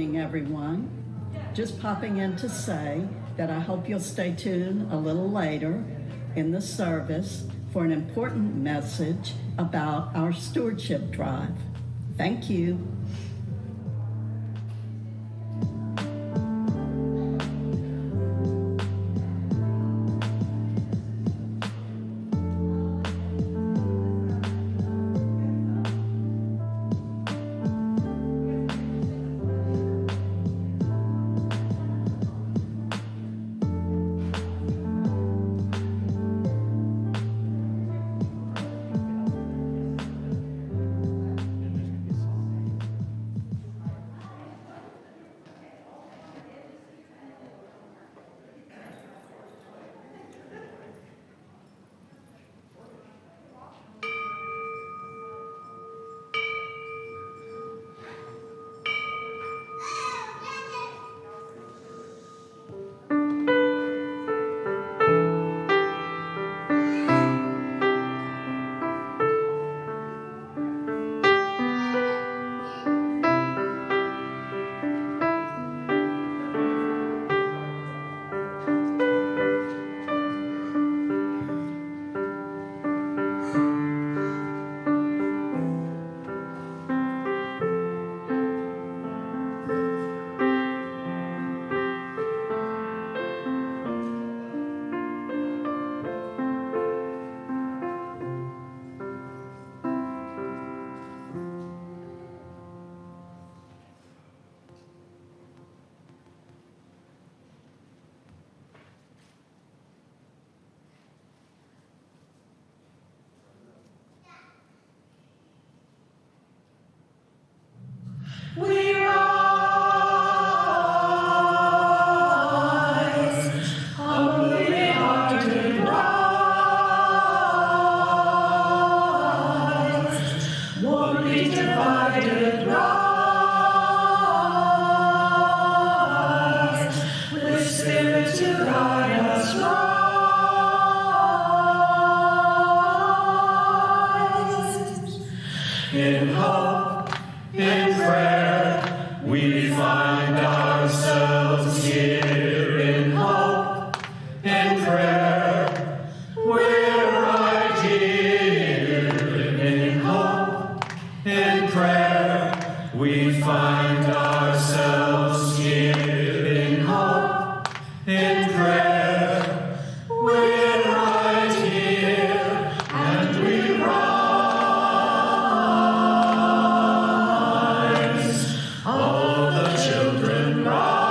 morning, everyone. Just popping in to say that I hope you'll stay tuned a little later in the service for an important message about our stewardship drive. Thank you. We rise, humbly hearted rise, won't be divided rise, with spirit to guide us rise, in hope, in prayer, we find ourselves here. In hope, in prayer, we're right here. In hope, in prayer, we find ourselves here. In hope, in prayer, we're right here, and we rise. All the children rise.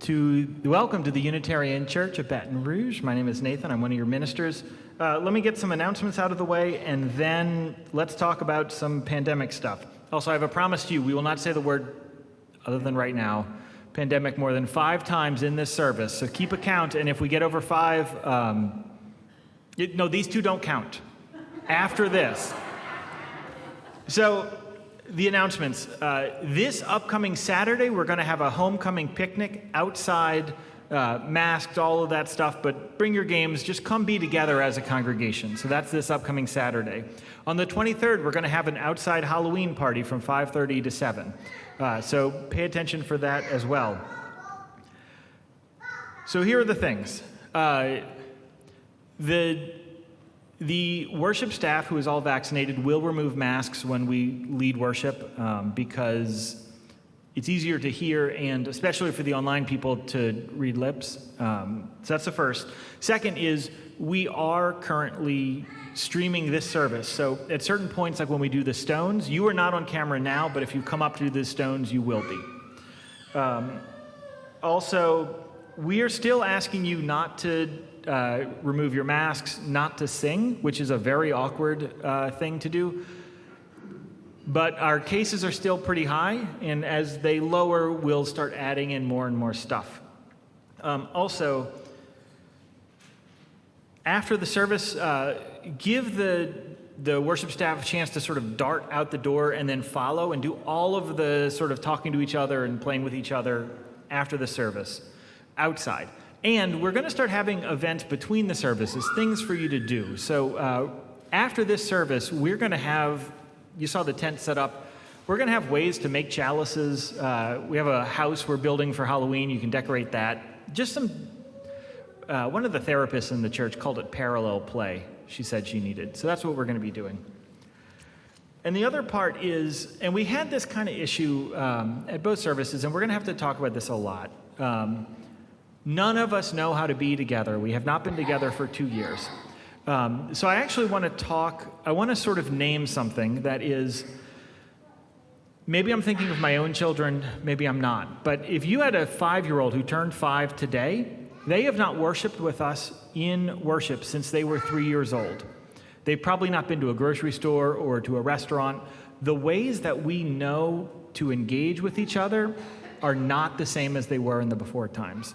Welcome to the Unitarian Church of Baton Rouge. My name is Nathan. I'm one of your ministers. Let me get some announcements out of the way, and then let's talk about some pandemic stuff. Also, I have a promise to you, we will not say the word, other than right now, pandemic more than 5 times in this service. So keep a count, and if we get over 5, no, these 2 don't count. After this. So, the announcements. This upcoming Saturday, we're going to have a homecoming picnic outside, masked, all of that stuff, but bring your games. Just come be together as a congregation. So that's this upcoming Saturday. On the 23rd, we're going to have an outside Halloween party from 5:30 to 7. So pay attention for that as well. So here are the things. The worship staff, who is all vaccinated, will remove masks when we lead worship because it's easier to hear, and especially for the online people, to read lips. So that's the first. Second is we are currently streaming this service. So at certain points, like when we do the stones, you are not on camera now, but if you come up to the stones, you will be. Also, we are still asking you not to remove your masks, not to sing, which is a very awkward thing to do. But our cases are still pretty high, and as they lower, we'll start adding in more and more stuff. Also, after the service, give the worship staff a chance to sort of dart out the door and then follow and do all of the sort of talking to each other and playing with each other after the service outside. And we're going to start having events between the services, things for you to do. So after this service, we're going to have, you saw the tent set up, we're going to have ways to make chalices. We have a house we're building for Halloween. You can decorate that. Just some, one of the therapists in the church called it parallel play. She said she needed. So that's what we're going to be doing. And the other part is, and we had this kind of issue at both services, and we're going to have to talk about this a lot. None of us know how to be together. We have not been together for 2 years. So I actually want to sort of name something that is, maybe I'm thinking of my own children, maybe I'm not. But if you had a 5-year-old who turned 5 today, they have not worshiped with us in worship since they were 3 years old. They've probably not been to a grocery store or to a restaurant. The ways that we know to engage with each other are not the same as they were in the before times.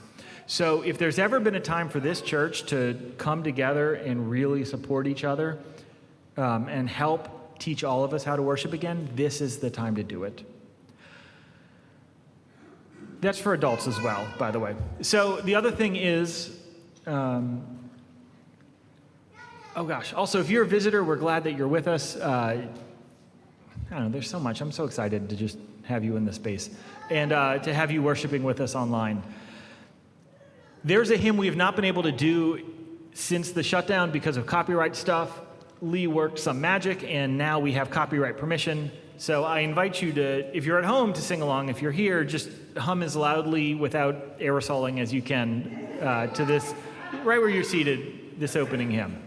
So if there's ever been a time for this church to come together and really support each other and help teach all of us how to worship again, this is the time to do it. That's for adults as well, by the way. So the other thing is, also, if you're a visitor, we're glad that you're with us. I don't know, there's so much. I'm so excited to just have you in this space and to have you worshiping with us online. There's a hymn we have not been able to do since the shutdown because of copyright stuff. Lee worked some magic, and now we have copyright permission. So I invite you to, if you're at home, to sing along. If you're here, just hum as loudly without aerosoling as you can to this, right where you're seated, this opening hymn.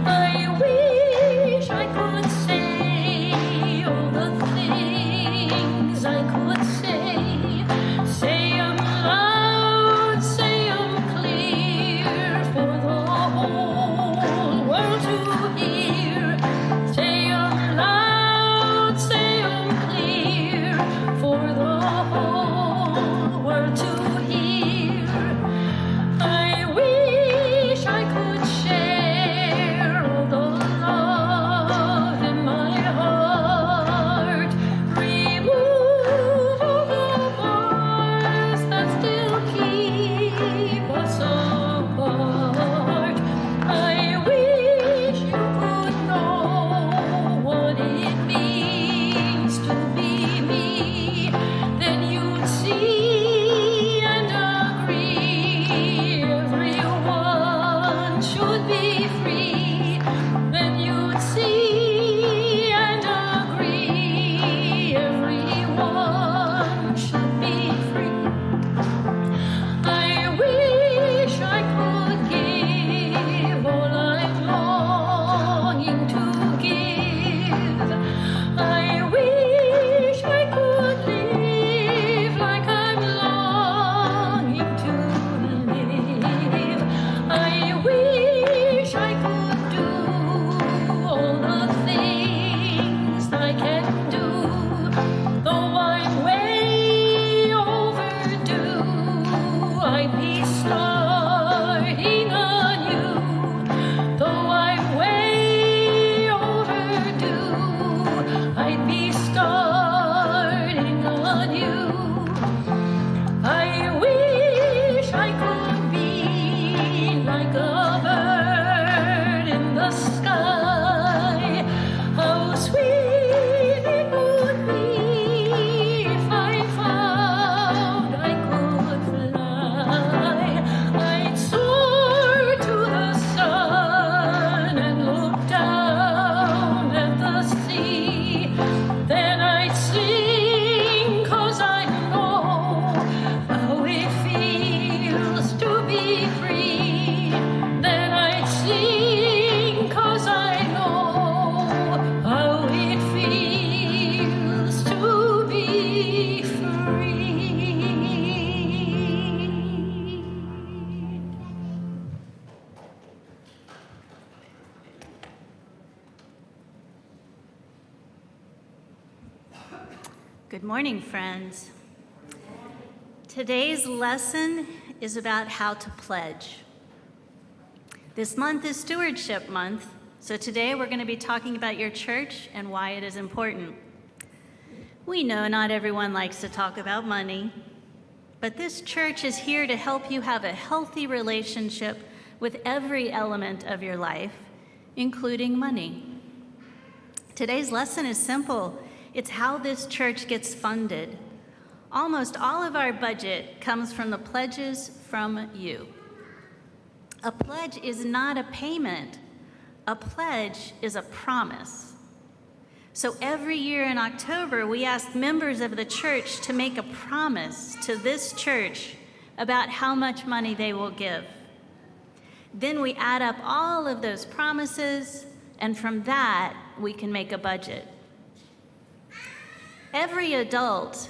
I wish Good morning, friends. Today's lesson is about how to pledge. This month is Stewardship Month, so today we're going to be talking about your church and why it is important. We know not everyone likes to talk about money, but this church is here to help you have a healthy relationship with every element of your life, including money. Today's lesson is simple. It's how this church gets funded. Almost all of our budget comes from the pledges from you. A pledge is not a payment. A pledge is a promise. So every year in October, we ask members of the church to make a promise to this church about how much money they will give. Then we add up all of those promises, and from that, we can make a budget. Every adult,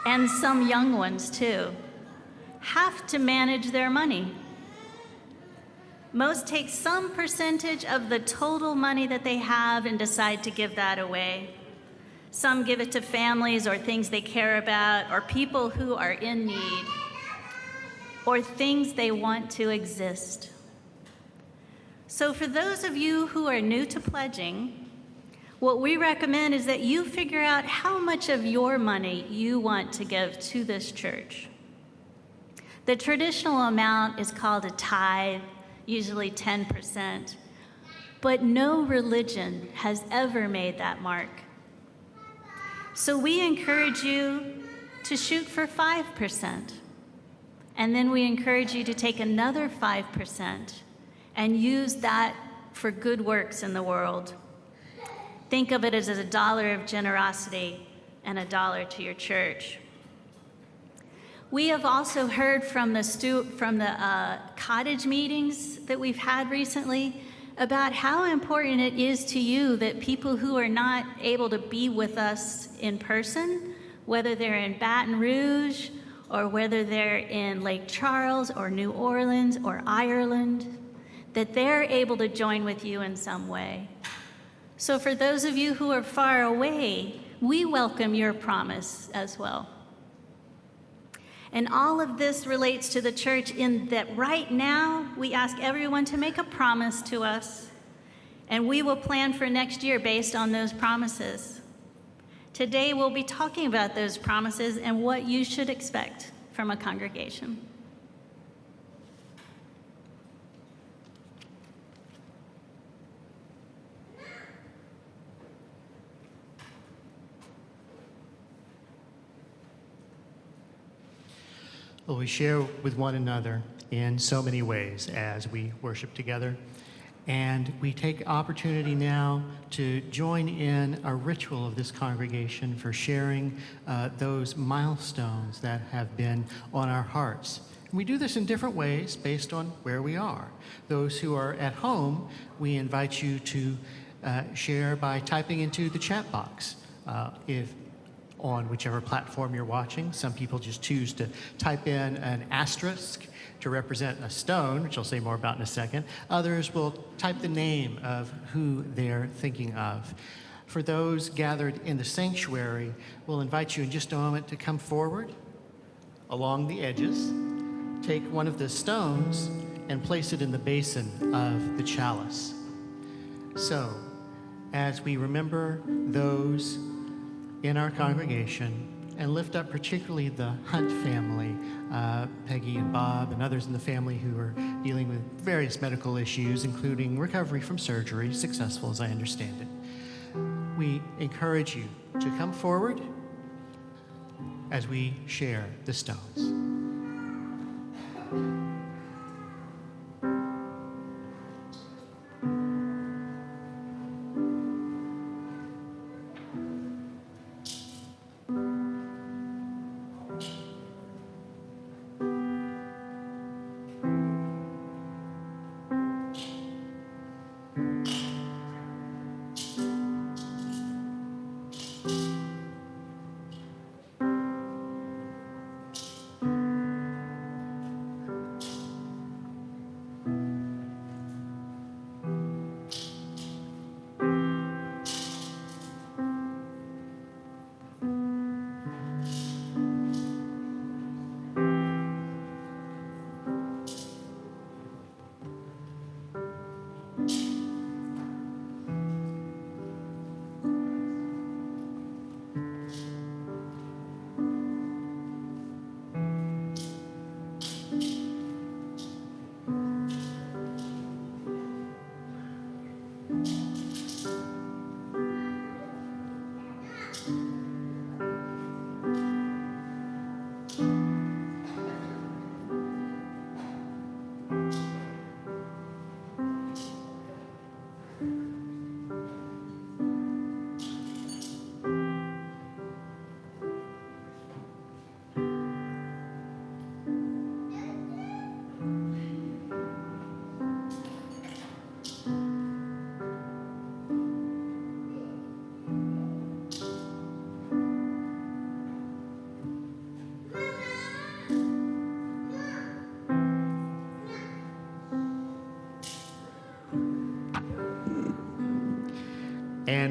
and some young ones too, have to manage their money. Most take some percentage of the total money that they have and decide to give that away. Some give it to families or things they care about, or people who are in need, or things they want to exist. So for those of you who are new to pledging, what we recommend is that you figure out how much of your money you want to give to this church. The traditional amount is called a tithe, usually 10%, but no religion has ever made that mark. So we encourage you to shoot for 5%, and then we encourage you to take another 5% and use that for good works in the world. Think of it as a dollar of generosity and a dollar to your church. We have also heard from the cottage meetings that we've had recently about how important it is to you that people who are not able to be with us in person, whether they're in Baton Rouge or whether they're in Lake Charles or New Orleans or Ireland, that they're able to join with you in some way. So for those of you who are far away, we welcome your promise as well. And all of this relates to the church in that right now, we ask everyone to make a promise to us, and we will plan for next year based on those promises. Today, we'll be talking about those promises and what you should expect from a congregation. Well, we share with one another in so many ways as we worship together. And we take opportunity now to join in a ritual of this congregation for sharing those milestones that have been on our hearts. And we do this in different ways based on where we are. Those who are at home, we invite you to share by typing into the chat box. If on whichever platform you're watching. Some people just choose to type in an asterisk to represent a stone, which I'll say more about in a second. Others will type the name of who they're thinking of. For those gathered in the sanctuary, we'll invite you in just a moment to come forward along the edges, take one of the stones and place it in the basin of the chalice. So, as we remember those in our congregation and lift up particularly the Hunt family, Peggy and Bob and others in the family who are dealing with various medical issues, including recovery from surgery, successful as I understand it. We encourage you to come forward as we share the stones.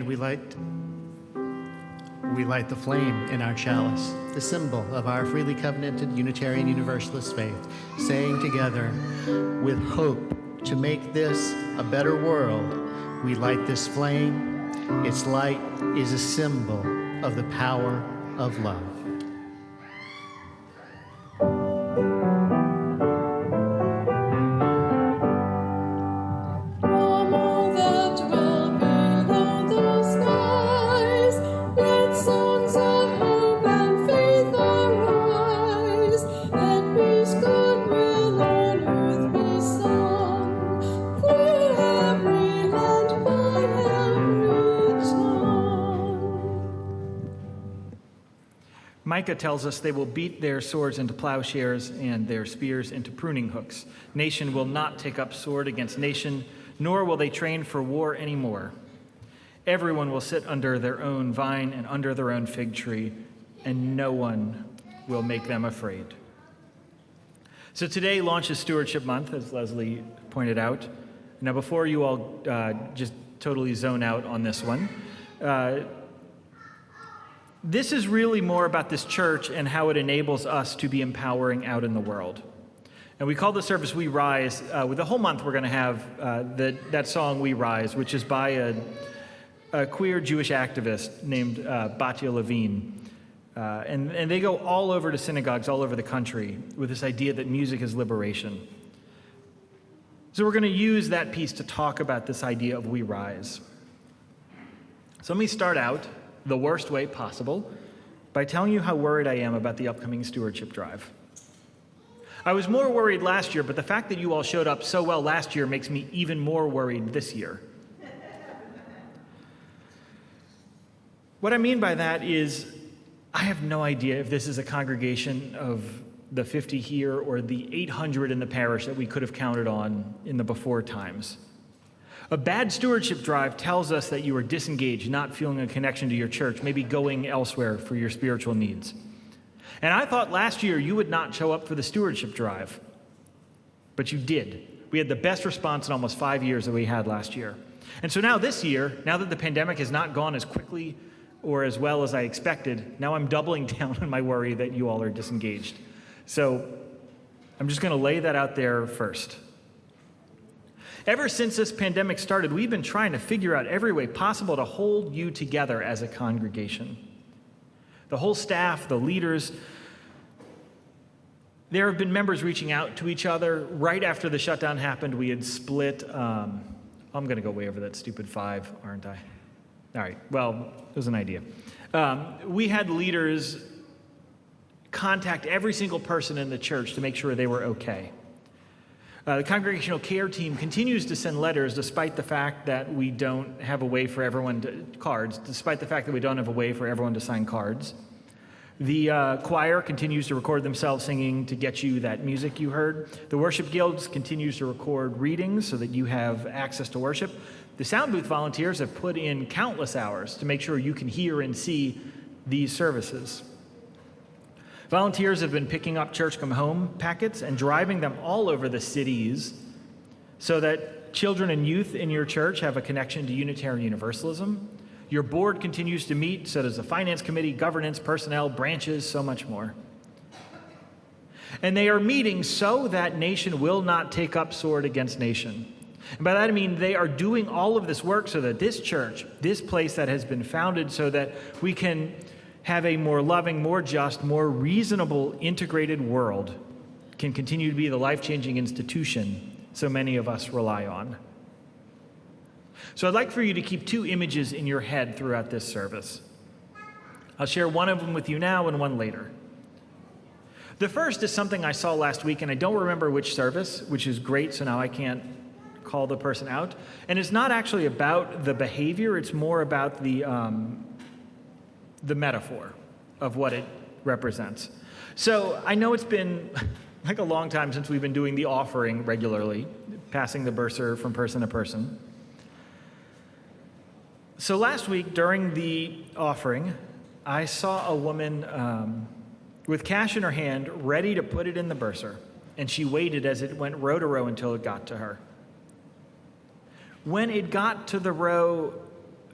And we light the flame in our chalice, the symbol of our freely covenanted Unitarian Universalist faith, saying together, with hope to make this a better world, we light this flame. Its light is a symbol of the power of love. Micah tells us they will beat their swords into plowshares and their spears into pruning hooks. Nation will not take up sword against nation, nor will they train for war anymore. Everyone will sit under their own vine and under their own fig tree, and no one will make them afraid. So today launches Stewardship Month, as Leslie pointed out. Now, before you all just totally zone out on this one, this is really more about this church and how it enables us to be empowering out in the world. And we call the service We Rise. With the whole month, we're going to have that song We Rise, which is by a queer Jewish activist named Batya Levine. And they go all over to synagogues all over the country with this idea that music is liberation. So we're going to use that piece to talk about this idea of We Rise. So let me start out the worst way possible by telling you how worried I am about the upcoming stewardship drive. I was more worried last year, but the fact that you all showed up so well last year makes me even more worried this year. What I mean by that is I have no idea if this is a congregation of the 50 here or the 800 in the parish that we could have counted on in the before times. A bad stewardship drive tells us that you are disengaged, not feeling a connection to your church, maybe going elsewhere for your spiritual needs. And I thought last year you would not show up for the stewardship drive, but you did. We had the best response in almost 5 years that we had last year. And so now this year, now that the pandemic has not gone as quickly or as well as I expected, now I'm doubling down on my worry that you all are disengaged. So I'm just going to lay that out there first. Ever since this pandemic started, we've been trying to figure out every way possible to hold you together as a congregation. The whole staff, the leaders, there have been members reaching out to each other. Right after the shutdown happened, we had split. I'm going to go way over that stupid 5, aren't I? All right, well, it was an idea. We had leaders contact every single person in the church to make sure they were okay. The congregational care team continues to send letters despite the fact that we don't have a way for everyone to, despite the fact that we don't have a way for everyone to sign cards. The choir continues to record themselves singing to get you that music you heard. The worship guilds continues to record readings so that you have access to worship. The sound booth volunteers have put in countless hours to make sure you can hear and see these services. Volunteers have been picking up Church Come Home packets and driving them all over the cities so that children and youth in your church have a connection to Unitarian Universalism. Your board continues to meet, so does the finance committee, governance, personnel, branches, so much more. And they are meeting so that nation will not take up sword against nation. And by that I mean they are doing all of this work so that this church, this place that has been founded so that we can have a more loving, more just, more reasonable, integrated world can continue to be the life-changing institution so many of us rely on. So I'd like for you to keep 2 images in your head throughout this service. I'll share one of them with you now and one later. The first is something I saw last week, and I don't remember which service, which is great, so now I can't call the person out. And it's not actually about the behavior, it's more about the metaphor of what it represents. So I know it's been like a long time since we've been doing the offering regularly, passing the bursar from person to person. So last week during the offering, I saw a woman with cash in her hand ready to put it in the bursar, and she waited as it went row to row until it got to her. When it got to the row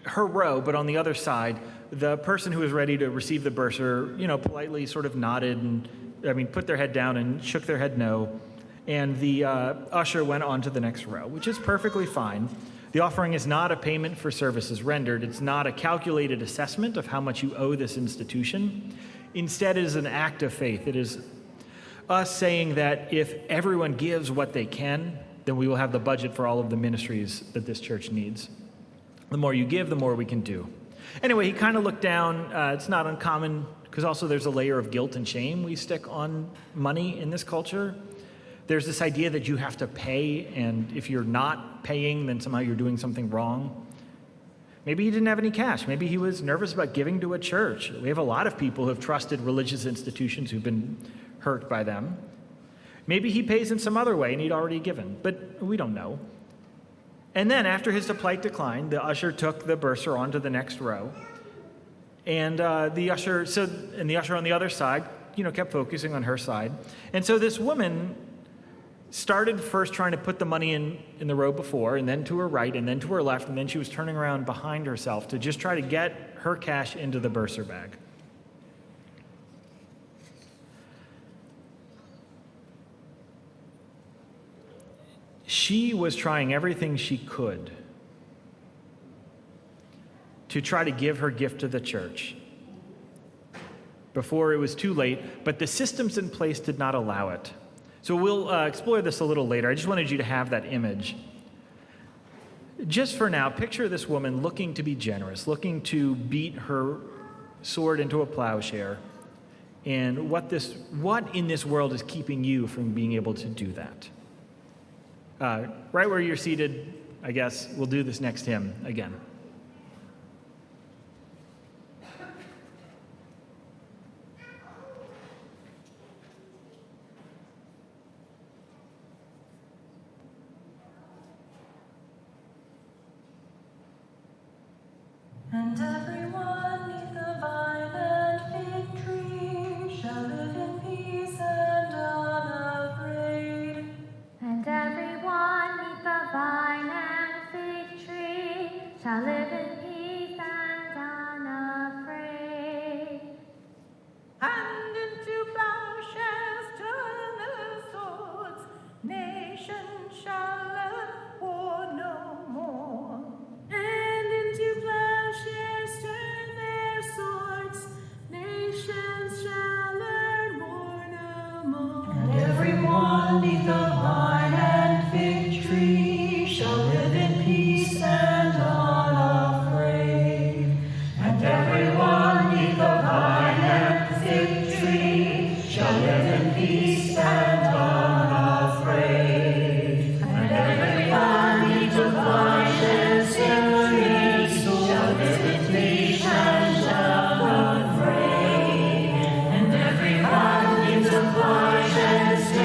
her row, but on the other side, the person who was ready to receive the bursar, politely sort of nodded and, put their head down and shook their head no. And the usher went on to the next row, which is perfectly fine. The offering is not a payment for services rendered. It's not a calculated assessment of how much you owe this institution. Instead, it is an act of faith. It is us saying that if everyone gives what they can, then we will have the budget for all of the ministries that this church needs. The more you give, the more we can do. Anyway, he kind of looked down. It's not uncommon, because also there's a layer of guilt and shame we stick on money in this culture. There's this idea that you have to pay, and if you're not paying, then somehow you're doing something wrong. Maybe he didn't have any cash. Maybe he was nervous about giving to a church. We have a lot of people who have trusted religious institutions who've been hurt by them. Maybe he pays in some other way and he'd already given, but we don't know. And then after his polite decline, the usher took the bursar onto the next row. And the usher on the other side, kept focusing on her side. And so this woman started first trying to put the money in the row before, and then to her right, and then to her left, and then she was turning around behind herself to just try to get her cash into the bursar bag. She was trying everything she could to try to give her gift to the church before it was too late, but the systems in place did not allow it. So we'll explore this a little later. I just wanted you to have that image. Just for now, picture this woman looking to be generous, looking to beat her sword into a plowshare. And what in this world is keeping you from being able to do that? Right where you're seated, I guess, we'll do this next hymn again. And everyone neath the vine and fig tree shall live in peace and unafraid. And everyone neath the vine and fig tree shall live in peace and unafraid. And into plowshares turn their swords, nations shall learn war no more. And into plowshares turn their swords, nations shall learn war no more. And everyone neath the vine and fig tree shall live in peace and unafraid. And everyone neath the vine and fig tree shall live in peace and unafraid. And everyone neath the vine and fig tree shall live in peace and unafraid. And everyone neath the vine and fig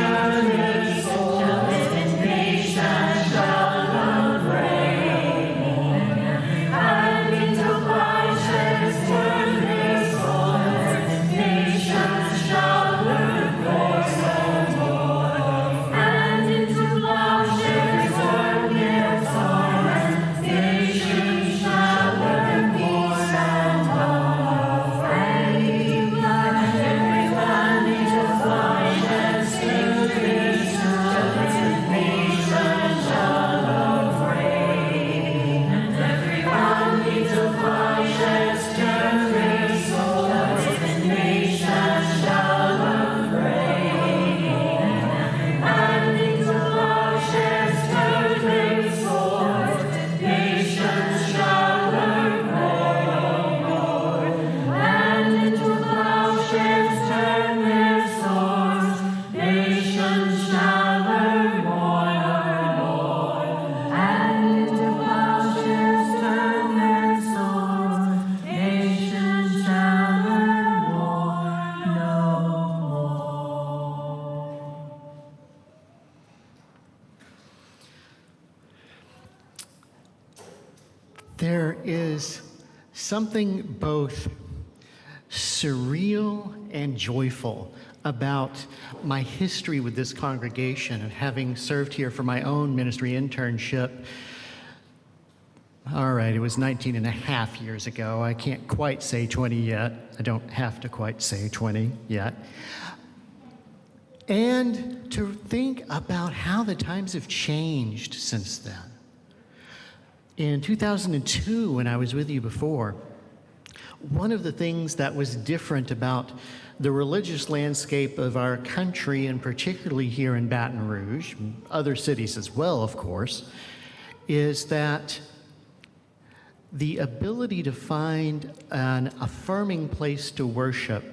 tree shall live in peace and unafraid. And into plowshares turn their swords, nations shall learn war no more. And into plowshares turn their swords, nations shall learn peace and unafraid. And everyone into plowshares turn their swords, nations unafraid. And everyone into plowshares turn their swords, nations shall unafraid. And into plowshares turn their swords, nations shall learn war no more. And into plowshares turn their swords, nations shall learn war no more. And into plowshares turn their swords, nations shall learn war no more. There is something both surreal and joyful about my history with this congregation and having served here for my own ministry internship. All right, it was 19 and a half years ago. I can't quite say 20 yet. I don't have to quite say 20 yet. And to think about how the times have changed since then. In 2002, when I was with you before, one of the things that was different about the religious landscape of our country, and particularly here in Baton Rouge, other cities as well, of course, is that the ability to find an affirming place to worship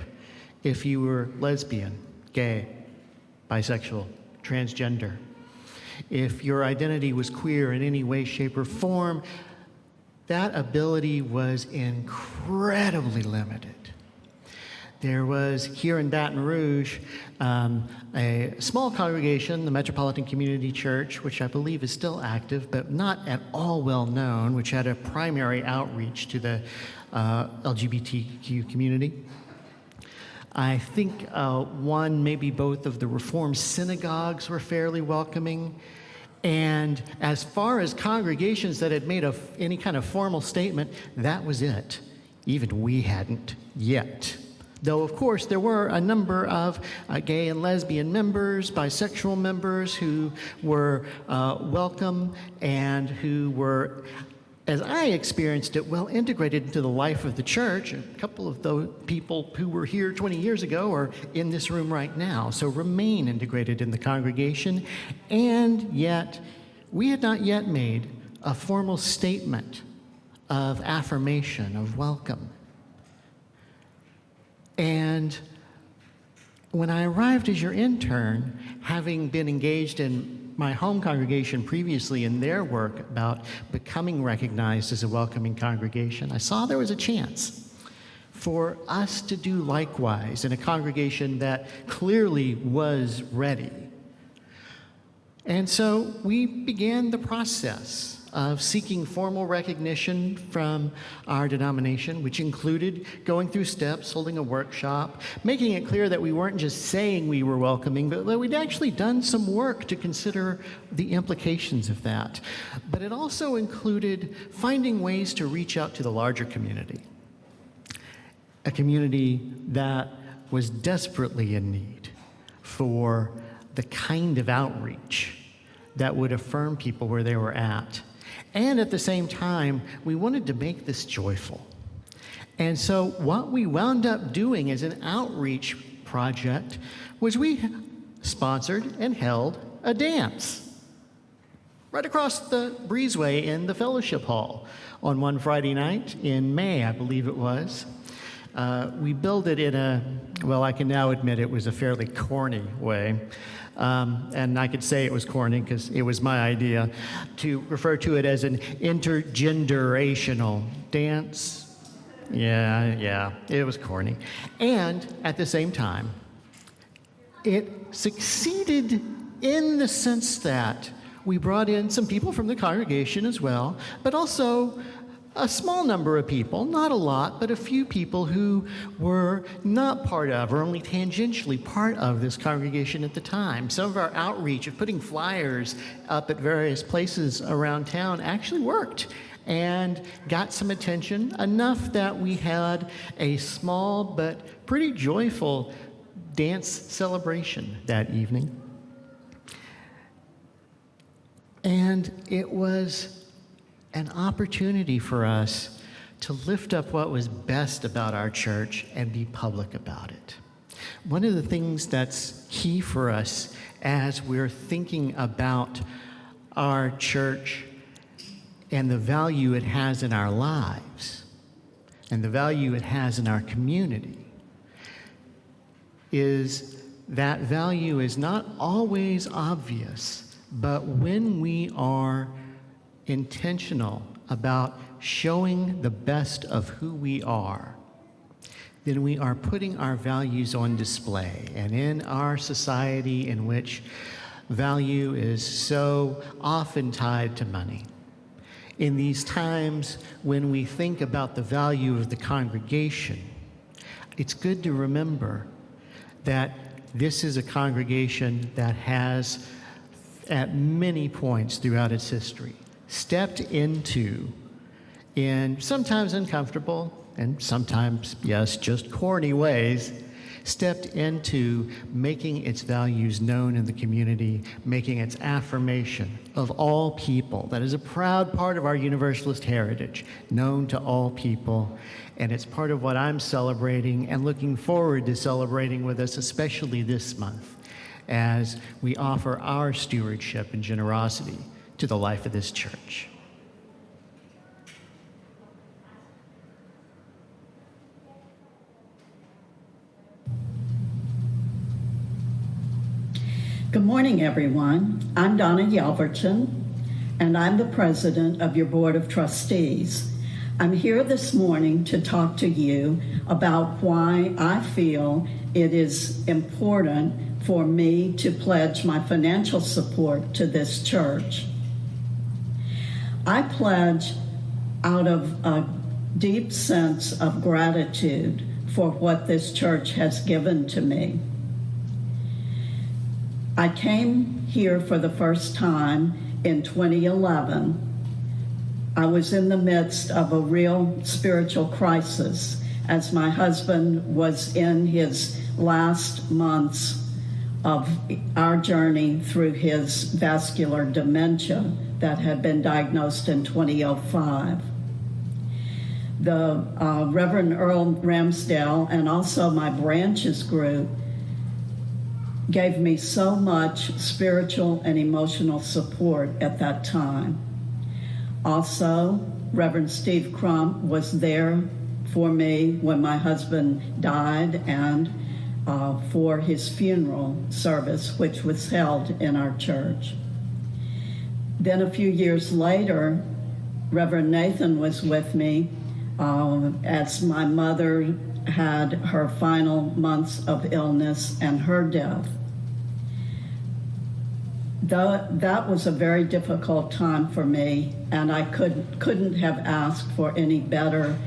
if you were lesbian, gay, bisexual, transgender, if your identity was queer in any way, shape, or form, that ability was incredibly limited. There was, here in Baton Rouge, a small congregation, the Metropolitan Community Church, which I believe is still active, but not at all well known, which had a primary outreach to the LGBTQ community. I think one, maybe both of the Reformed synagogues were fairly welcoming. And as far as congregations that had made any kind of formal statement, that was it. Even we hadn't yet. Though, of course, there were a number of gay and lesbian members, bisexual members who were welcome and who were, as I experienced it, well integrated into the life of the church. A couple of those people who were here 20 years ago are in this room right now, so remain integrated in the congregation. And yet, we had not yet made a formal statement of affirmation, of welcome. And when I arrived as your intern, having been engaged in my home congregation previously in their work about becoming recognized as a welcoming congregation, I saw there was a chance for us to do likewise in a congregation that clearly was ready. And so we began the process of seeking formal recognition from our denomination, which included going through steps, holding a workshop, making it clear that we weren't just saying we were welcoming, but that we'd actually done some work to consider the implications of that. But it also included finding ways to reach out to the larger community, a community that was desperately in need for the kind of outreach that would affirm people where they were at. And at the same time, we wanted to make this joyful. And so what we wound up doing as an outreach project was we sponsored and held a dance right across the breezeway in the fellowship hall on one Friday night in May, I believe it was. We billed it in I can now admit it was a fairly corny way. And I could say it was corny because it was my idea to refer to it as an intergenerational dance. Yeah, it was corny. And at the same time, it succeeded in the sense that we brought in some people from the congregation as well, but also a small number of people, not a lot, but a few people who were not part of or only tangentially part of this congregation at the time. Some of our outreach of putting flyers up at various places around town actually worked and got some attention, enough that we had a small but pretty joyful dance celebration that evening. And it was an opportunity for us to lift up what was best about our church and be public about it. One of the things that's key for us as we're thinking about our church and the value it has in our lives and the value it has in our community is that value is not always obvious, but when we are intentional about showing the best of who we are, then we are putting our values on display. And in our society in which value is so often tied to money, in these times when we think about the value of the congregation, it's good to remember that this is a congregation that has, at many points throughout its history, stepped into in sometimes uncomfortable and sometimes, yes, just corny ways, stepped into making its values known in the community, making its affirmation of all people. That is a proud part of our Universalist heritage, known to all people. And it's part of what I'm celebrating and looking forward to celebrating with us, especially this month, as we offer our stewardship and generosity to the life of this church. Good morning, everyone. I'm Donna Yelverton, and I'm the president of your Board of Trustees. I'm here this morning to talk to you about why I feel it is important for me to pledge my financial support to this church. I pledge out of a deep sense of gratitude for what this church has given to me. I came here for the first time in 2011. I was in the midst of a real spiritual crisis as my husband was in his last months of our journey through his vascular dementia that had been diagnosed in 2005. The Reverend Earl Ramsdale and also my branches group gave me so much spiritual and emotional support at that time. Also, Reverend Steve Crump was there for me when my husband died and for his funeral service, which was held in our church. Then a few years later, Reverend Nathan was with me as my mother had her final months of illness and her death. That was a very difficult time for me, and I couldn't have asked for any better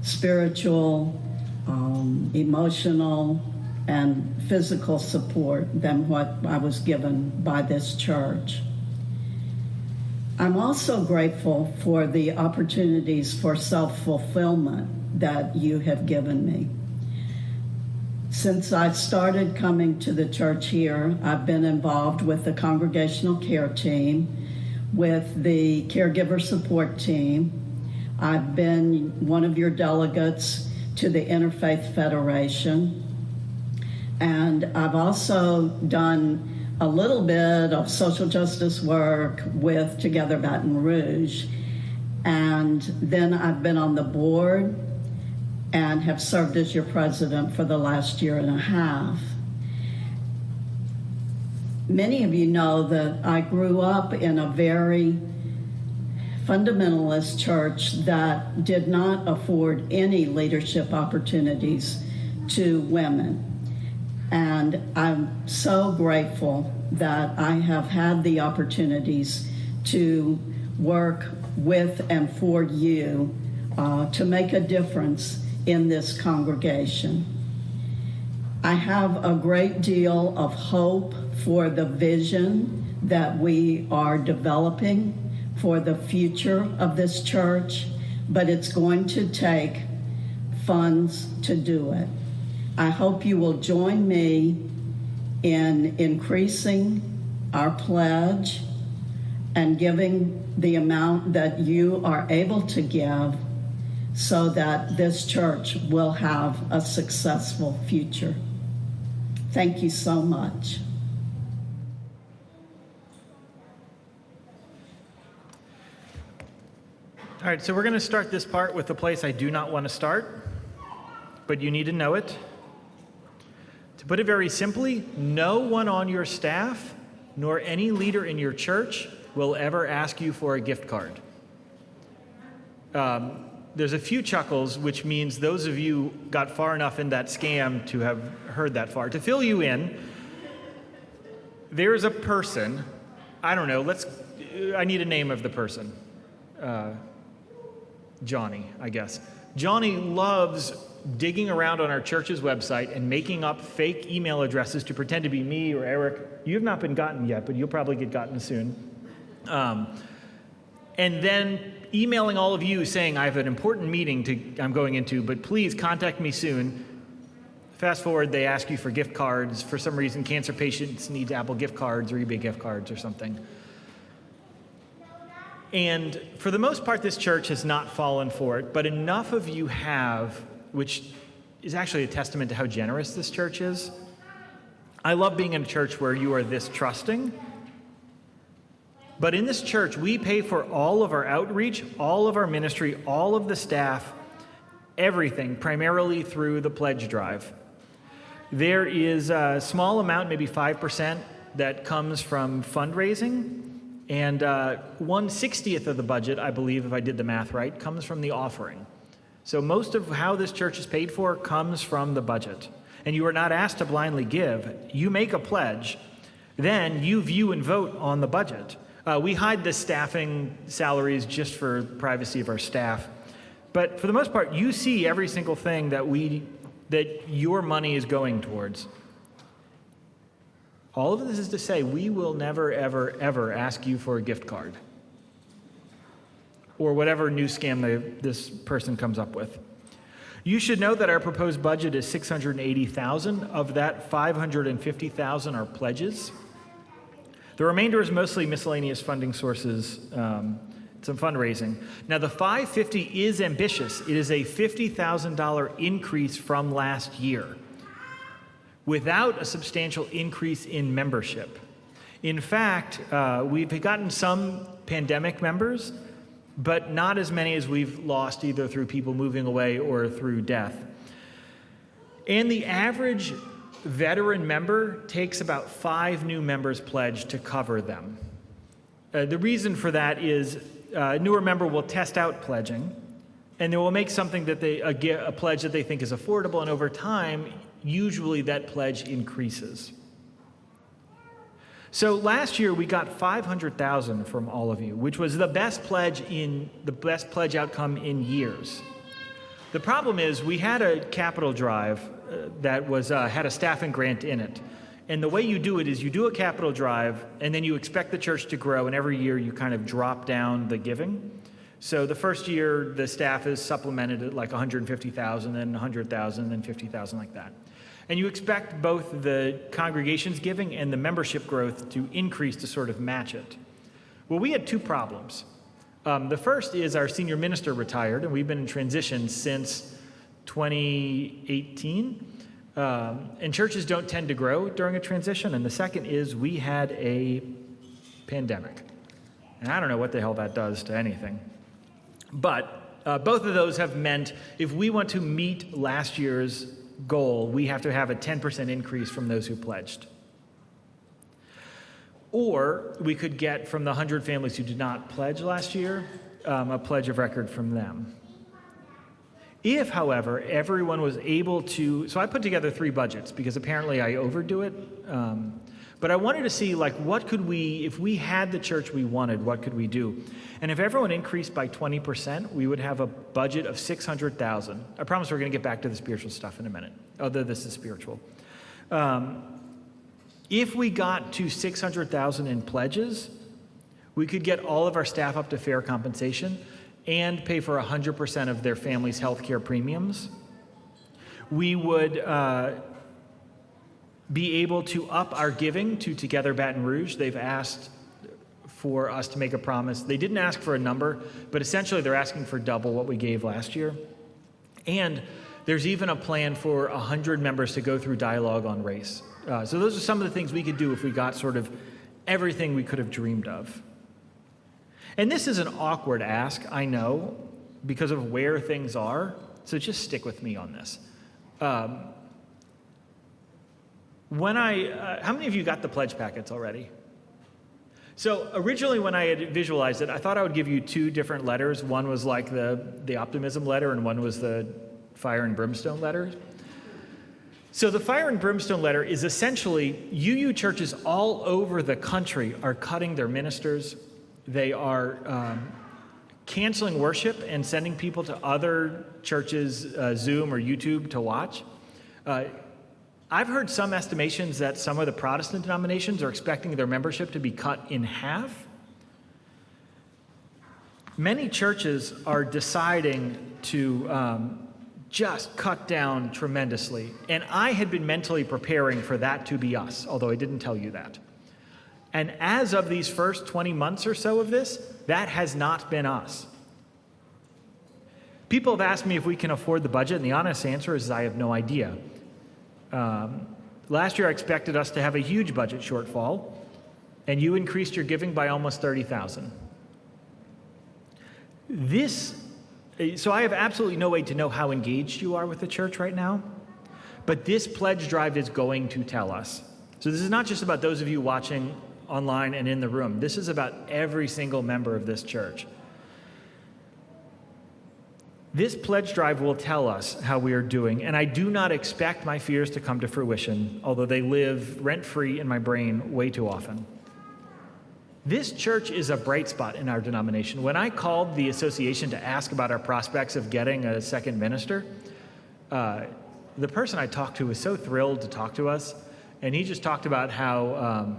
spiritual, emotional, and physical support than what I was given by this church. I'm also grateful for the opportunities for self-fulfillment that you have given me. Since I started coming to the church here, I've been involved with the congregational care team, with the caregiver support team. I've been one of your delegates to the Interfaith Federation. And I've also done a little bit of social justice work with Together Baton Rouge. And then I've been on the board and have served as your president for the last year and a half. Many of you know that I grew up in a very fundamentalist church that did not afford any leadership opportunities to women. And I'm so grateful that I have had the opportunities to work with and for you to make a difference in this congregation. I have a great deal of hope for the vision that we are developing for the future of this church, but it's going to take funds to do it. I hope you will join me in increasing our pledge and giving the amount that you are able to give so that this church will have a successful future. Thank you so much. All right, so we're going to start this part with the place I do not want to start, but you need to know it. To put it very simply, no one on your staff nor any leader in your church will ever ask you for a gift card. There's a few chuckles, which means those of you got far enough in that scam to have heard that far. To fill you in, there is a person, I don't know, I need a name of the person. Johnny, I guess. Johnny loves digging around on our church's website and making up fake email addresses to pretend to be me or Eric. You have not been gotten yet, but you'll probably get gotten soon. And then emailing all of you saying, I have an important meeting I'm going into, but please contact me soon. Fast forward, they ask you for gift cards. For some reason, cancer patients need Apple gift cards or eBay gift cards or something. And for the most part, this church has not fallen for it, but enough of you have, which is actually a testament to how generous this church is. I love being in a church where you are this trusting. But in this church, we pay for all of our outreach, all of our ministry, all of the staff, everything, primarily through the pledge drive. There is a small amount, maybe 5%, that comes from fundraising. And 1/60th of the budget, I believe, if I did the math right, comes from the offering. So most of how this church is paid for comes from the budget. And you are not asked to blindly give. You make a pledge, then you view and vote on the budget. We hide the staffing salaries just for privacy of our staff. But for the most part, you see every single thing that your money is going towards. All of this is to say, we will never, ever, ever ask you for a gift card or whatever new scam this person comes up with. You should know that our proposed budget is $680,000. Of that, $550,000 are pledges. The remainder is mostly miscellaneous funding sources, some fundraising. Now, the $550,000 is ambitious. It is a $50,000 increase from last year, without a substantial increase in membership. In fact, we've gotten some pandemic members, but not as many as we've lost either through people moving away or through death. And the average veteran member takes about 5 new members pledge to cover them. The reason for that is a newer member will test out pledging, and they will make something that a pledge that they think is affordable, and over time, usually that pledge increases. So last year we got $500,000 from all of you, which was the best pledge outcome in years. The problem is we had a capital drive that had a staffing grant in it. And the way you do it is you do a capital drive and then you expect the church to grow, and every year you kind of drop down the giving. So the first year the staff is supplemented at like $150,000, then $100,000, then $50,000, like that. And you expect both the congregation's giving and the membership growth to increase to sort of match it. Well, we had 2 problems. The first is our senior minister retired, and we've been in transition since 2018. And churches don't tend to grow during a transition. And the second is we had a pandemic. And I don't know what the hell that does to anything. But both of those have meant if we want to meet last year's goal, we have to have a 10% increase from those who pledged. Or we could get from the 100 families who did not pledge last year, a pledge of record from them. If, however, everyone was able to, so I put together 3 budgets because apparently I overdo it, but I wanted to see what could we, if we had the church we wanted, what could we do? And if everyone increased by 20%, we would have a budget of $600,000. I promise we're going to get back to the spiritual stuff in a minute, although this is spiritual. If we got to $600,000 in pledges, we could get all of our staff up to fair compensation and pay for 100% of their family's health care premiums. We would be able to up our giving to Together Baton Rouge. They've asked for us to make a promise. They didn't ask for a number, but essentially they're asking for double what we gave last year. And there's even a plan for 100 members to go through dialogue on race. So those are some of the things we could do if we got sort of everything we could have dreamed of. And this is an awkward ask, I know, because of where things are. So just stick with me on this. How many of you got the pledge packets already? So originally when I had visualized it, I thought I would give you 2 different letters. One was like the optimism letter, and one was the fire and brimstone letter. So the fire and brimstone letter is essentially UU churches all over the country are cutting their ministers. They are canceling worship and sending people to other churches, Zoom or YouTube, to watch. I've heard some estimations that some of the Protestant denominations are expecting their membership to be cut in half. Many churches are deciding to just cut down tremendously. And I had been mentally preparing for that to be us, although I didn't tell you that. And as of these first 20 months or so of this, that has not been us. People have asked me if we can afford the budget, and the honest answer is I have no idea. Last year I expected us to have a huge budget shortfall, and you increased your giving by almost $30,000. So I have absolutely no way to know how engaged you are with the church right now, but this pledge drive is going to tell us. So this is not just about those of you watching online and in the room. This is about every single member of this church. This pledge drive will tell us how we are doing, and I do not expect my fears to come to fruition, although they live rent-free in my brain way too often. This church is a bright spot in our denomination. When I called the association to ask about our prospects of getting a second minister, the person I talked to was so thrilled to talk to us, and he just talked about how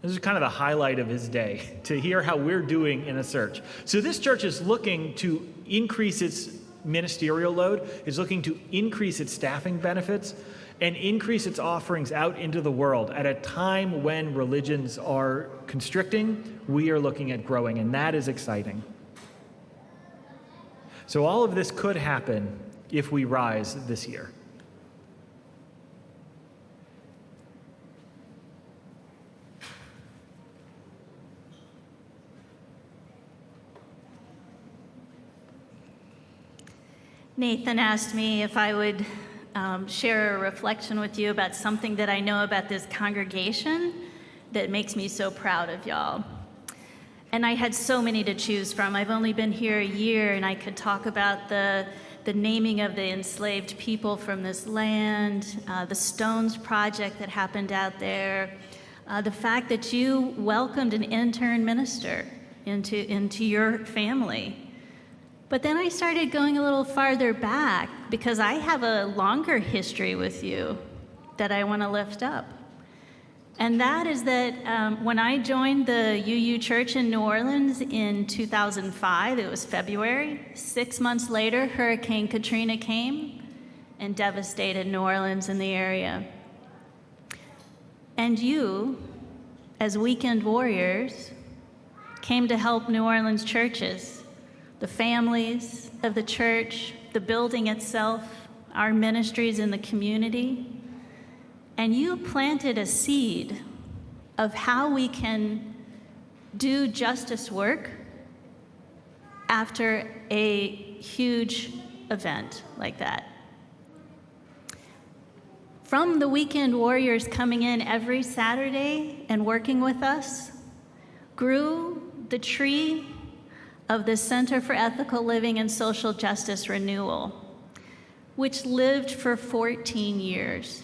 this is kind of the highlight of his day, to hear how we're doing in a search. So this church is looking to increase its ministerial load, is looking to increase its staffing benefits, and increase its offerings out into the world. At a time when religions are constricting, we are looking at growing, and that is exciting. So all of this could happen if we rise this year. Nathan asked me if I would share a reflection with you about something that I know about this congregation that makes me so proud of y'all. And I had so many to choose from. I've only been here a year, and I could talk about the naming of the enslaved people from this land, the Stones project that happened out there, the fact that you welcomed an intern minister into your family. But then I started going a little farther back because I have a longer history with you that I want to lift up. And that is that when I joined the UU Church in New Orleans in 2005, it was February, 6 months later, Hurricane Katrina came and devastated New Orleans and the area. And you, as weekend warriors, came to help New Orleans churches, the families of the church, the building itself, our ministries in the community. And you planted a seed of how we can do justice work after a huge event like that. From the weekend warriors coming in every Saturday and working with us, grew the tree of the Center for Ethical Living and Social Justice Renewal, which lived for 14 years.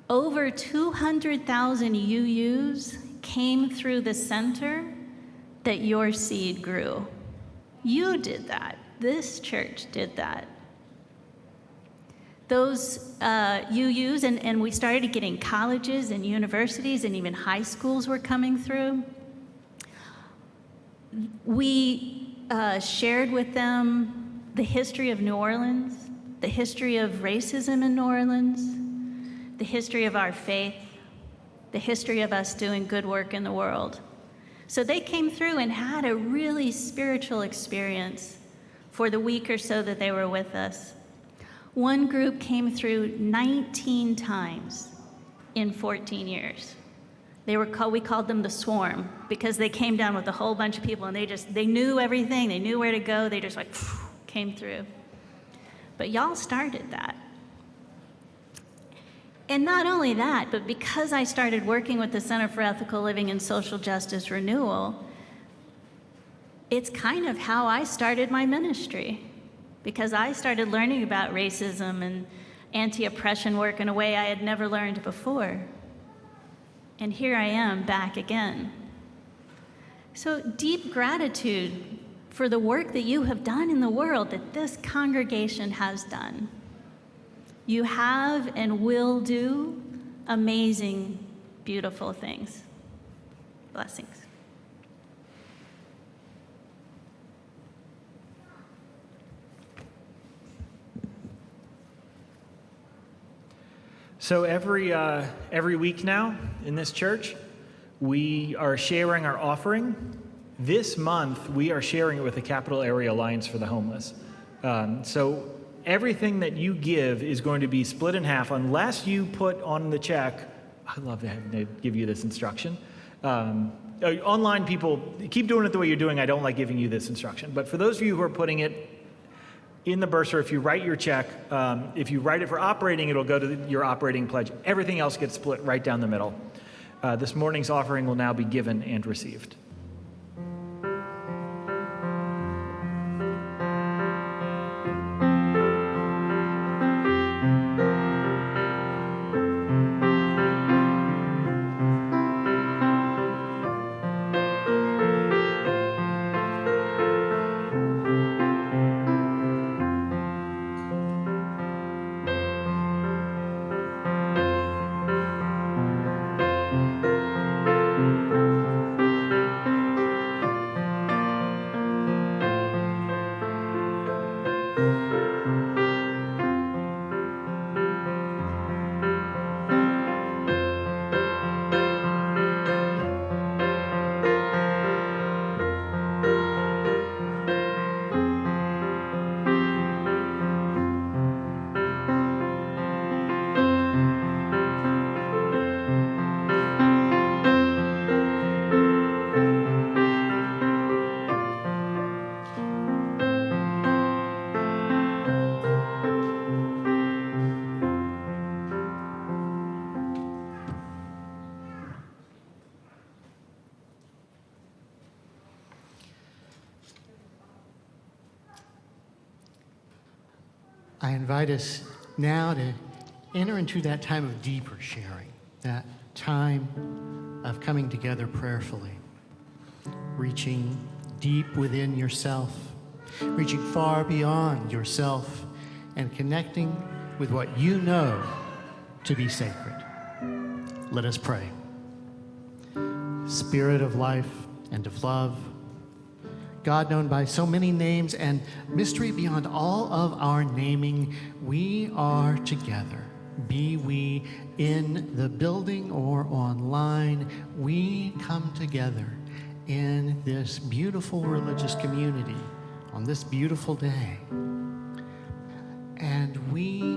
Over 200,000 UUs came through the center that your seed grew. You did that. This church did that. Those UUs, and we started getting colleges and universities and even high schools were coming through. We shared with them the history of New Orleans, the history of racism in New Orleans, the history of our faith, the history of us doing good work in the world. So they came through and had a really spiritual experience for the week or so that they were with us. One group came through 19 times in 14 years. We called them the swarm because they came down with a whole bunch of people and they knew everything, they knew where to go, they just came through. But y'all started that. And not only that, but because I started working with the Center for Ethical Living and Social Justice Renewal, it's kind of how I started my ministry, because I started learning about racism and anti-oppression work in a way I had never learned before. And here I am back again. So deep gratitude for the work that you have done in the world, that this congregation has done. You have and will do amazing, beautiful things. Blessings. So every week now in this church, we are sharing our offering. This month, we are sharing it with the Capital Area Alliance for the Homeless. So everything that you give is going to be split in half unless you put on the check. I love to give you this instruction. Online people, keep doing it the way you're doing. I don't like giving you this instruction. But for those of you who are putting it in the bursar, if you write your check, if you write it for operating, it'll go to your operating pledge. Everything else gets split right down the middle. This morning's offering will now be given and received. I invite us now to enter into that time of deeper sharing, that time of coming together prayerfully, reaching deep within yourself, reaching far beyond yourself, and connecting with what you know to be sacred. Let us pray. Spirit of life and of love, God known by so many names and mystery beyond all of our naming, we are together. Be we in the building or online, we come together in this beautiful religious community on this beautiful day. And we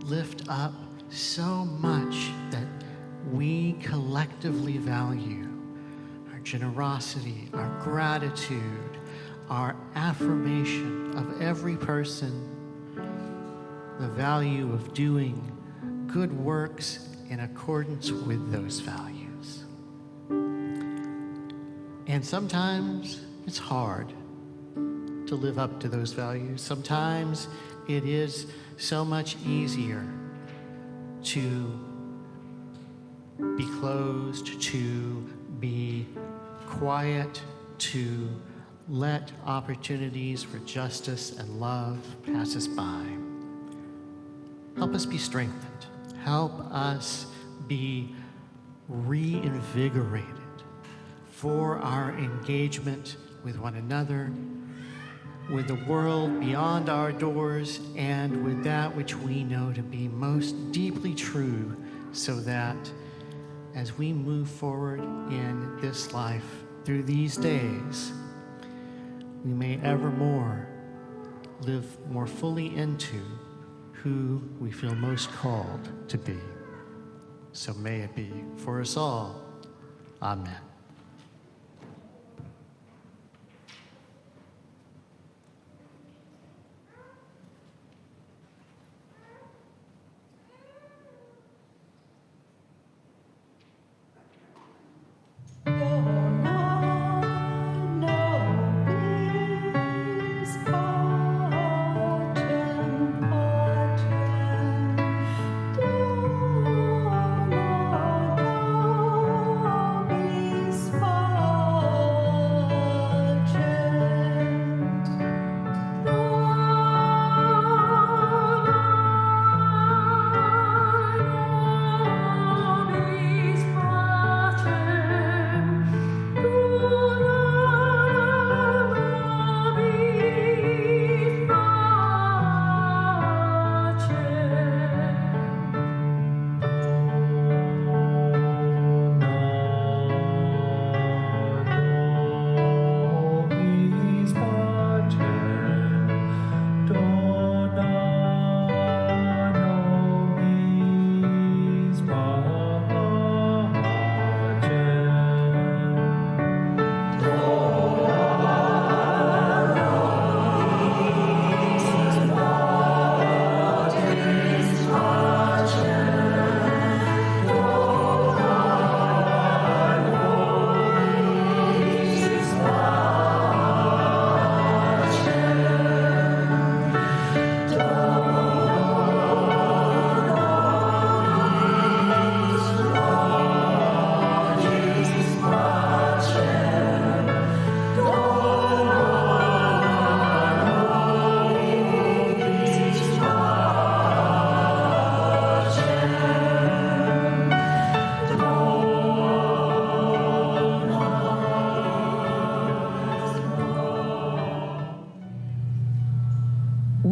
lift up so much that we collectively value: our generosity, our gratitude, our affirmation of every person, the value of doing good works in accordance with those values. And sometimes it's hard to live up to those values. Sometimes it is so much easier to be closed, to be quiet, to let opportunities for justice and love pass us by. Help us be strengthened. Help us be reinvigorated for our engagement with one another, with the world beyond our doors, and with that which we know to be most deeply true, so that as we move forward in this life through these days, we may evermore live more fully into who we feel most called to be. So may it be for us all. Amen. Please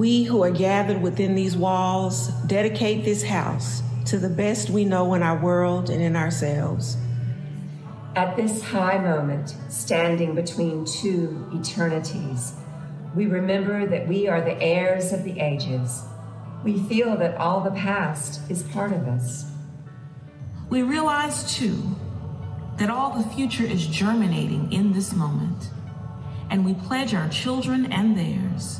We who are gathered within these walls dedicate this house to the best we know in our world and in ourselves. At this high moment, standing between two eternities, we remember that we are the heirs of the ages. We feel that all the past is part of us. We realize, too, that all the future is germinating in this moment, and we pledge our children and theirs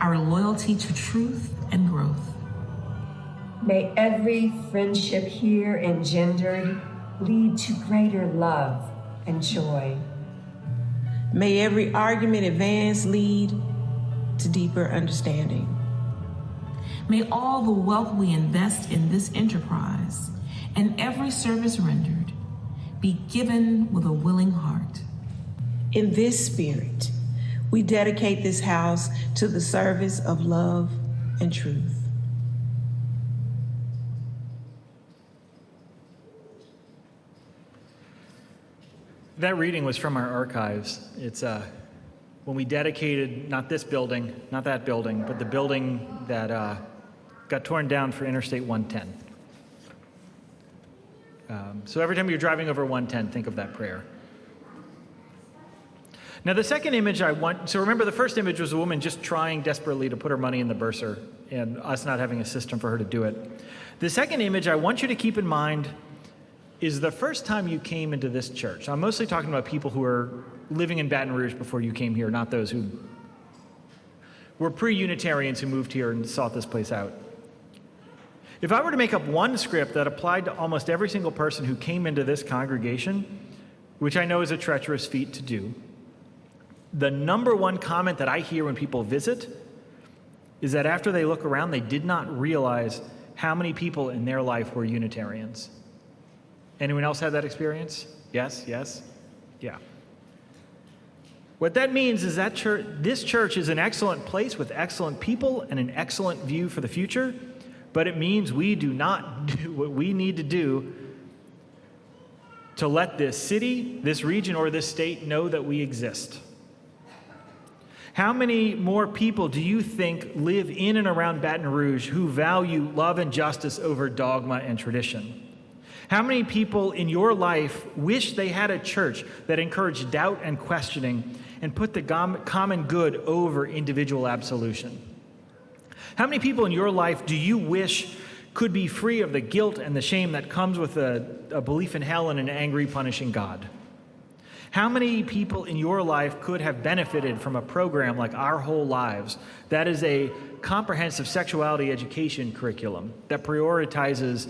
our loyalty to truth and growth. May every friendship here engendered lead to greater love and joy. May every argument advance lead to deeper understanding. May all the wealth we invest in this enterprise and every service rendered be given with a willing heart. In this spirit, we dedicate this house to the service of love and truth. That reading was from our archives. It's when we dedicated not this building, not that building, but the building that got torn down for Interstate 110. So every time you're driving over 110, think of that prayer. Now the second image so remember the first image was a woman just trying desperately to put her money in the bursar and us not having a system for her to do it. The second image I want you to keep in mind is the first time you came into this church. I'm mostly talking about people who are living in Baton Rouge before you came here, not those who were pre-Unitarians who moved here and sought this place out. If I were to make up one script that applied to almost every single person who came into this congregation, which I know is a treacherous feat to do, the number one comment that I hear when people visit is that after they look around, they did not realize how many people in their life were Unitarians. Anyone else had that experience? Yes? Yeah. What that means is that this church is an excellent place with excellent people and an excellent view for the future, but it means we do not do what we need to do to let this city, this region, or this state know that we exist. How many more people do you think live in and around Baton Rouge who value love and justice over dogma and tradition? How many people in your life wish they had a church that encouraged doubt and questioning and put the common good over individual absolution? How many people in your life do you wish could be free of the guilt and the shame that comes with a belief in hell and an angry, punishing God? How many people in your life could have benefited from a program like Our Whole Lives that is a comprehensive sexuality education curriculum that prioritizes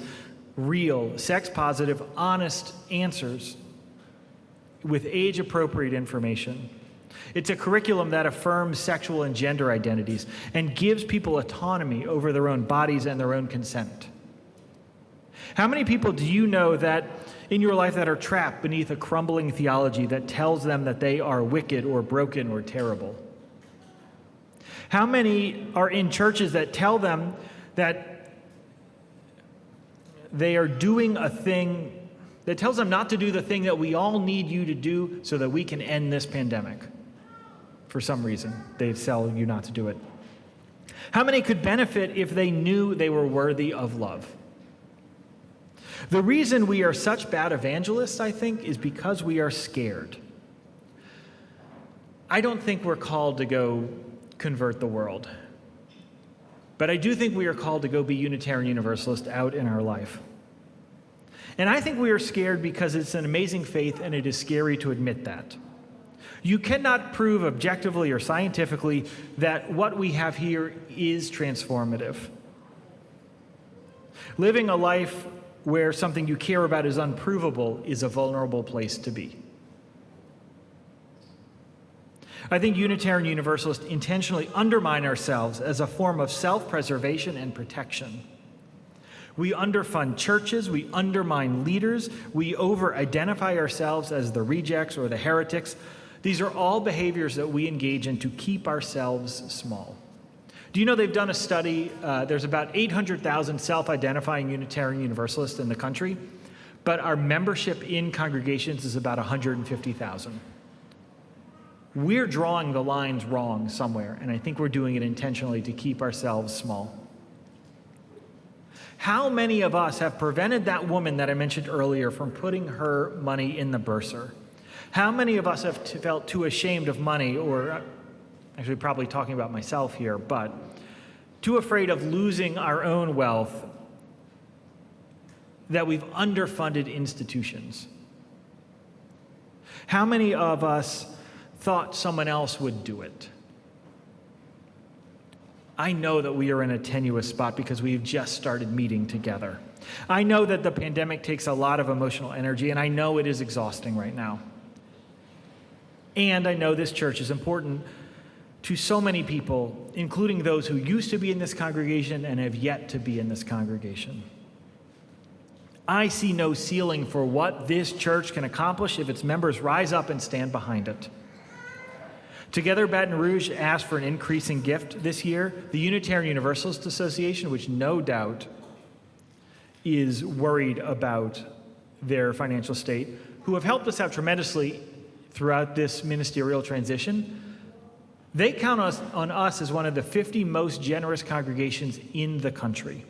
real, sex-positive, honest answers with age-appropriate information? It's a curriculum that affirms sexual and gender identities and gives people autonomy over their own bodies and their own consent. How many people do you know that in your life that are trapped beneath a crumbling theology that tells them that they are wicked or broken or terrible? How many are in churches that tell them that they are doing a thing that tells them not to do the thing that we all need you to do so that we can end this pandemic? For some reason, they tell you not to do it. How many could benefit if they knew they were worthy of love? The reason we are such bad evangelists, I think, is because we are scared. I don't think we're called to go convert the world. But I do think we are called to go be Unitarian Universalist out in our life. And I think we are scared because it's an amazing faith and it is scary to admit that. You cannot prove objectively or scientifically that what we have here is transformative. Living a life where something you care about is unprovable is a vulnerable place to be. I think Unitarian Universalists intentionally undermine ourselves as a form of self-preservation and protection. We underfund churches, we undermine leaders, we over-identify ourselves as the rejects or the heretics. These are all behaviors that we engage in to keep ourselves small. Do you know they've done a study? There's about 800,000 self-identifying Unitarian Universalists in the country, but our membership in congregations is about 150,000. we're drawing the lines wrong somewhere, and I think we're doing it intentionally to keep ourselves small. How many of us have prevented that woman that I mentioned earlier from putting her money in the bursar? How many of us have felt too ashamed of money, or actually probably talking about myself here, but too afraid of losing our own wealth that we've underfunded institutions? How many of us thought someone else would do it? I know that we are in a tenuous spot because we've just started meeting together. I know that the pandemic takes a lot of emotional energy, and I know it is exhausting right now. And I know this church is important to so many people, including those who used to be in this congregation and have yet to be in this congregation. I see no ceiling for what this church can accomplish if its members rise up and stand behind it. Together, Baton Rouge asked for an increasing gift this year. The Unitarian Universalist Association, which no doubt is worried about their financial state, who have helped us out tremendously throughout this ministerial transition, they count on us as one of the 50 most generous congregations in the country.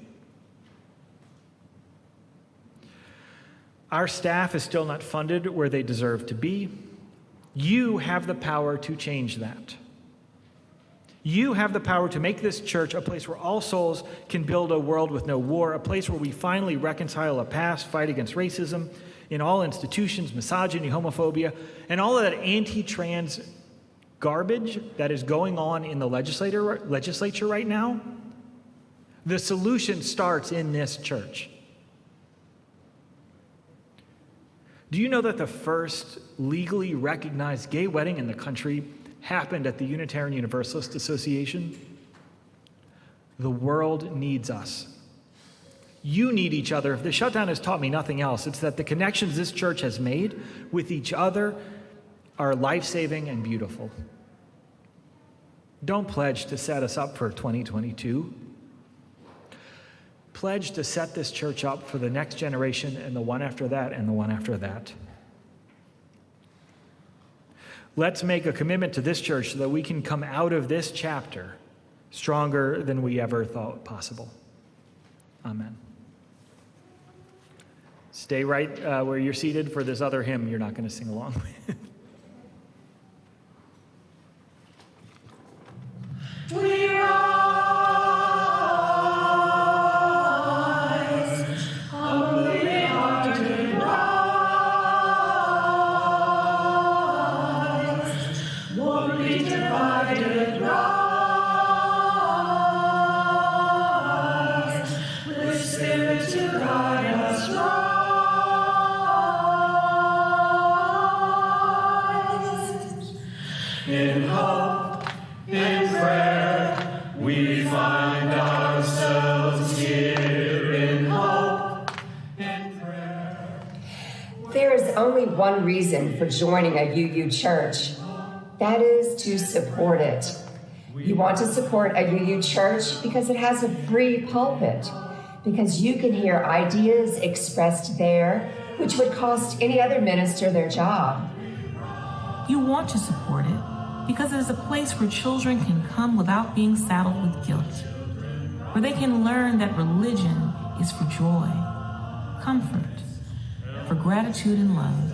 Our staff is still not funded where they deserve to be. You have the power to change that. You have the power to make this church a place where all souls can build a world with no war, a place where we finally reconcile a past fight against racism in all institutions, misogyny, homophobia, and all of that anti-trans garbage that is going on in the legislature right now. The solution starts in this church. Do you know that the first legally recognized gay wedding in the country happened at the Unitarian Universalist Association? The world needs us. You need each other. If the shutdown has taught me nothing else, it's that the connections this church has made with each other are life-saving and beautiful. Don't pledge to set us up for 2022. Pledge to set this church up for the next generation and the one after that and the one after that. Let's make a commitment to this church so that we can come out of this chapter stronger than we ever thought possible. Amen. Stay right where you're seated for this other hymn you're not going to sing along with. We rise, humbly hearted rise, warmly divided rise, with Spirit to guide us rise. In hope, in prayer, we find ourselves here. In hope, in prayer. There is only one reason for joining a UU church. That is to support it. You want to support a UU church because it has a free pulpit, because you can hear ideas expressed there which would cost any other minister their job. You want to support it because it is a place where children can come without being saddled with guilt, where they can learn that religion is for joy, comfort, for gratitude and love.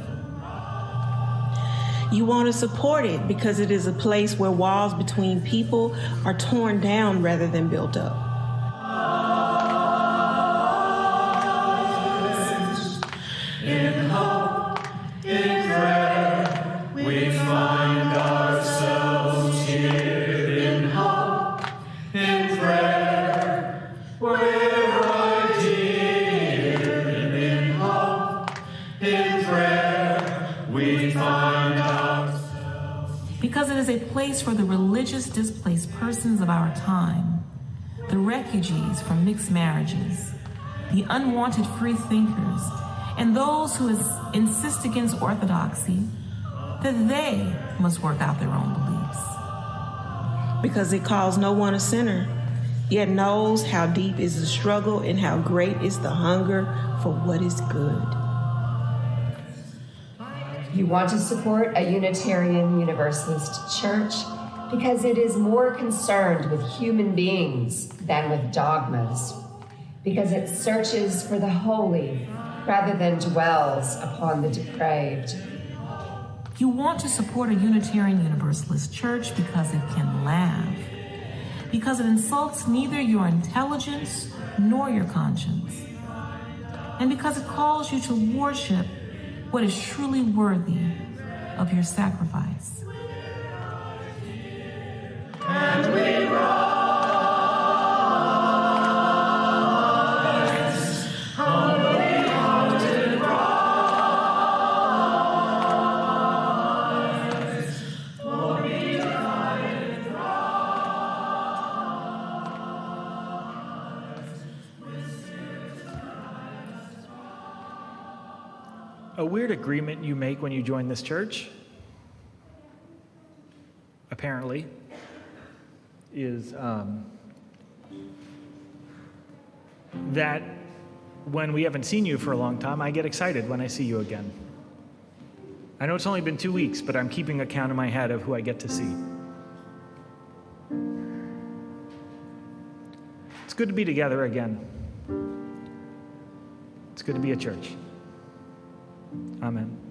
You want to support it because it is a place where walls between people are torn down rather than built up. In hope, in prayer, we find ourselves here. In hope, in prayer, we're right here. In hope, in prayer, we find ourselves. Because it is a place for the religious displaced persons of our time, the refugees from mixed marriages, the unwanted free thinkers, and those who insist against orthodoxy, that they must work out their own beliefs. Because it calls no one a sinner, yet knows how deep is the struggle and how great is the hunger for what is good. You want to support a Unitarian Universalist church because it is more concerned with human beings than with dogmas, because it searches for the holy rather than dwells upon the depraved. You want to support a Unitarian Universalist church because it can laugh, because it insults neither your intelligence nor your conscience, and because it calls you to worship what is truly worthy of your sacrifice. And we rise, humbly-hearted rise, for we guided rise, with spirits Christ. A weird agreement you make when you join this church, apparently, is that when we haven't seen you for a long time, I get excited when I see you again. I know it's only been 2 weeks, but I'm keeping a count in my head of who I get to see. It's good to be together again. It's good to be a church. Amen.